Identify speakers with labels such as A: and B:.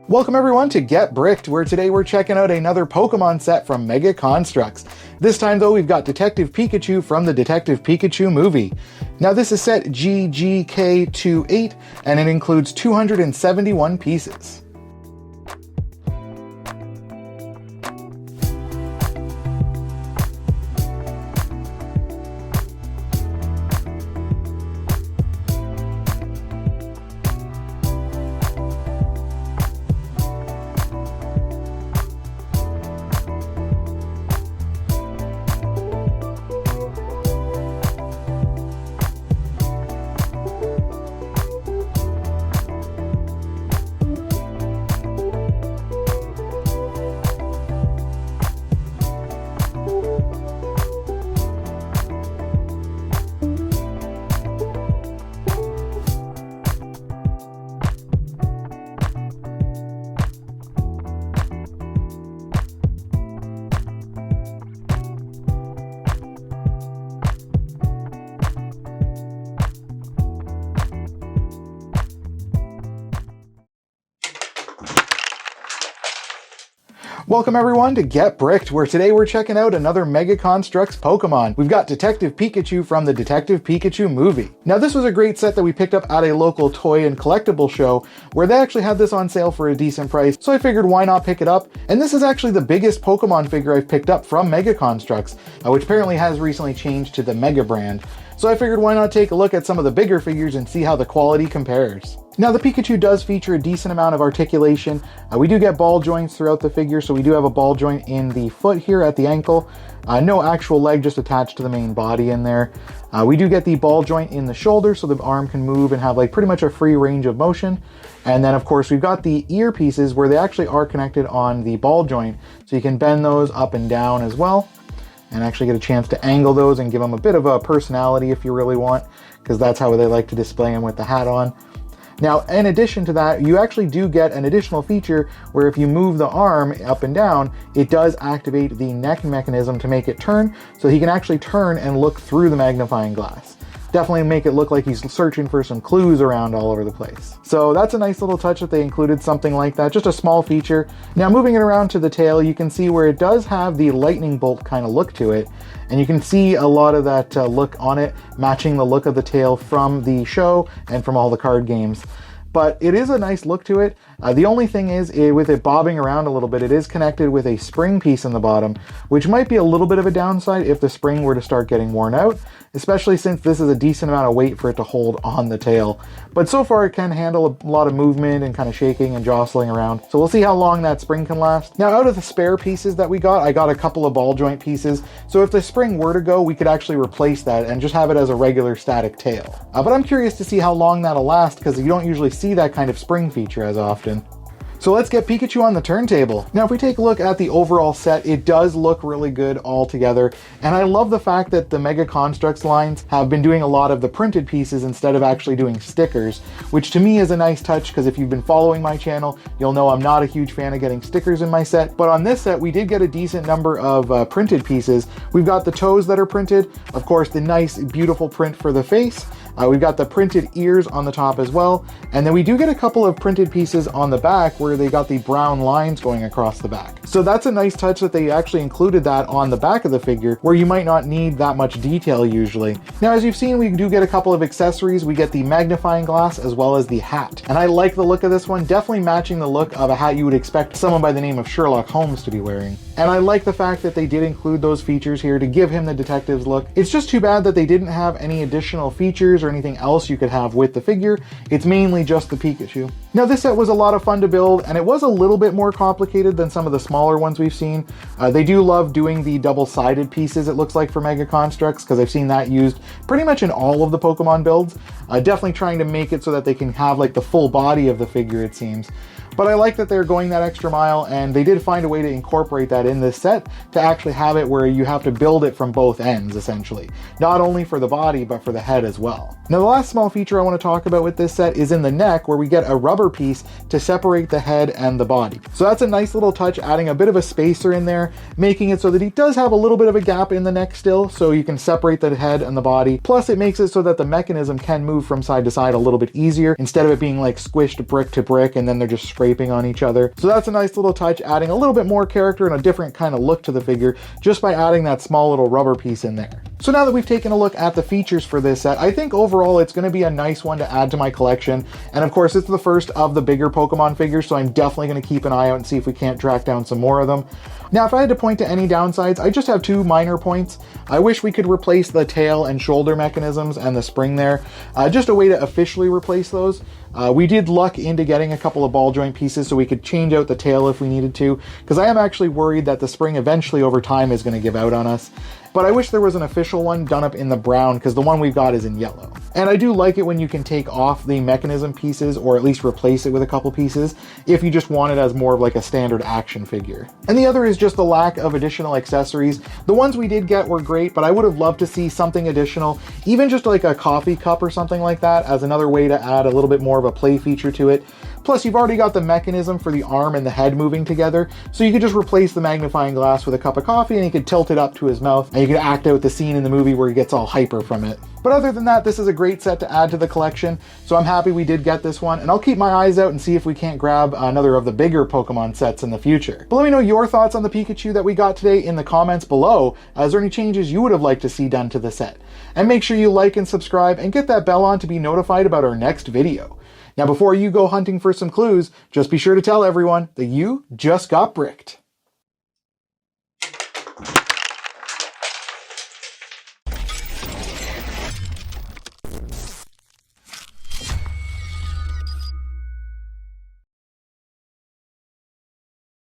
A: Welcome everyone to Get Bricked, where today we're checking out another Pokemon set from Mega Construx. This time though, we've got Detective Pikachu from the Detective Pikachu movie. Now this is set GGK28, and it includes 271 pieces. Welcome everyone to Get Bricked, where today we're checking out another Mega Construx Pokemon. We've got Detective Pikachu from the Detective Pikachu movie. Now this was a great set that we picked up at a local toy and collectible show where they actually had this on sale for a decent price, so I figured why not pick it up. And this is actually the biggest Pokemon figure I've picked up from Mega Construx, which apparently has recently changed to the Mega brand. So I figured why not take a look at some of the bigger figures and see how the quality compares. Now the Pikachu does feature a decent amount of articulation. We do get ball joints throughout the figure, so we do have a ball joint in the foot here at the ankle. No actual leg, just attached to the main body in there. We do get the ball joint in the shoulder, so the arm can move and have like pretty much a free range of motion. And then of course we've got the ear pieces where they actually are connected on the ball joint, so you can bend those up and down as well, and actually get a chance to angle those and give them a bit of a personality if you really want, because that's how they like to display them with the hat on. Now, in addition to that, you actually do get an additional feature where if you move the arm up and down, it does activate the neck mechanism to make it turn, so he can actually turn and look through the magnifying glass. Definitely make it look like he's searching for some clues around all over the place. So that's a nice little touch that they included something like that, just a small feature. Now moving it around to the tail, you can see where it does have the lightning bolt kind of look to it, and you can see a lot of that look on it, matching the look of the tail from the show and from all the card games. But it is a nice look to it. The only thing is, with it bobbing around a little bit, it is connected with a spring piece in the bottom, which might be a little bit of a downside if the spring were to start getting worn out, especially since this is a decent amount of weight for it to hold on the tail. But so far it can handle a lot of movement and kind of shaking and jostling around. So we'll see how long that spring can last. Now out of the spare pieces that we got, I got a couple of ball joint pieces. So if the spring were to go, we could actually replace that and just have it as a regular static tail. But I'm curious to see how long that'll last, because you don't usually see that kind of spring feature as often. So let's get Pikachu on the turntable. Now if we take a look at the overall set, it does look really good all together, and I love the fact that the Mega Construx lines have been doing a lot of the printed pieces instead of actually doing stickers, which to me is a nice touch, because if you've been following my channel, you'll know I'm not a huge fan of getting stickers in my set. But on this set, we did get a decent number of printed pieces. We've got the toes that are printed, of course the nice beautiful print for the face. We've got the printed ears on the top as well, and then we do get a couple of printed pieces on the back where they got the brown lines going across the back. So that's a nice touch that they actually included that on the back of the figure, where you might not need that much detail usually. Now as you've seen, we do get a couple of accessories. We get the magnifying glass as well as the hat, and I like the look of this one, definitely matching the look of a hat you would expect someone by the name of Sherlock Holmes to be wearing. And I like the fact that they did include those features here to give him the detective's look. It's just too bad that they didn't have any additional features or anything else you could have with the figure. It's mainly just the Pikachu. Now this set was a lot of fun to build, and it was a little bit more complicated than some of the smaller ones we've seen. They do love doing the double-sided pieces, it looks like, for Mega Construx, because I've seen that used pretty much in all of the Pokemon builds. Definitely trying to make it so that they can have like the full body of the figure, it seems. But I like that they're going that extra mile, and they did find a way to incorporate that in this set to actually have it where you have to build it from both ends, essentially. Not only for the body, but for the head as well. Now the last small feature I want to talk about with this set is in the neck, where we get a rubber rubber piece to separate the head and the body. So that's a nice little touch, adding a bit of a spacer in there, making it so that he does have a little bit of a gap in the neck still, so you can separate the head and the body. Plus it makes it so that the mechanism can move from side to side a little bit easier, instead of it being like squished brick to brick and then they're just scraping on each other. So that's a nice little touch, adding a little bit more character and a different kind of look to the figure just by adding that small little rubber piece in there. So now that we've taken a look at the features for this set, I think overall it's going to be a nice one to add to my collection. And of course, it's the first of the bigger Pokemon figures, so I'm definitely going to keep an eye out and see if we can't track down some more of them. Now, if I had to point to any downsides, I just have two minor points. I wish we could replace the tail and shoulder mechanisms and the spring there. Just a way to officially replace those. We did luck into getting a couple of ball joint pieces so we could change out the tail if we needed to, because I am actually worried that the spring eventually over time is going to give out on us. But I wish there was an official one done up in the brown, because the one we've got is in yellow. And I do like it when you can take off the mechanism pieces, or at least replace it with a couple pieces, if you just want it as more of like a standard action figure. And the other is just the lack of additional accessories. The ones we did get were great, but I would have loved to see something additional, even just like a coffee cup or something like that, as another way to add a little bit more of a play feature to it. Plus, you've already got the mechanism for the arm and the head moving together, so you could just replace the magnifying glass with a cup of coffee and you could tilt it up to his mouth, and you could act out the scene in the movie where he gets all hyper from it. But other than that, this is a great set to add to the collection, so I'm happy we did get this one, and I'll keep my eyes out and see if we can't grab another of the bigger Pokemon sets in the future. But let me know your thoughts on the Pikachu that we got today in the comments below. Is there any changes you would have liked to see done to the set? And make sure you like and subscribe and get that bell on to be notified about our next video. Now, before you go hunting for some clues, just be sure to tell everyone that you just got bricked.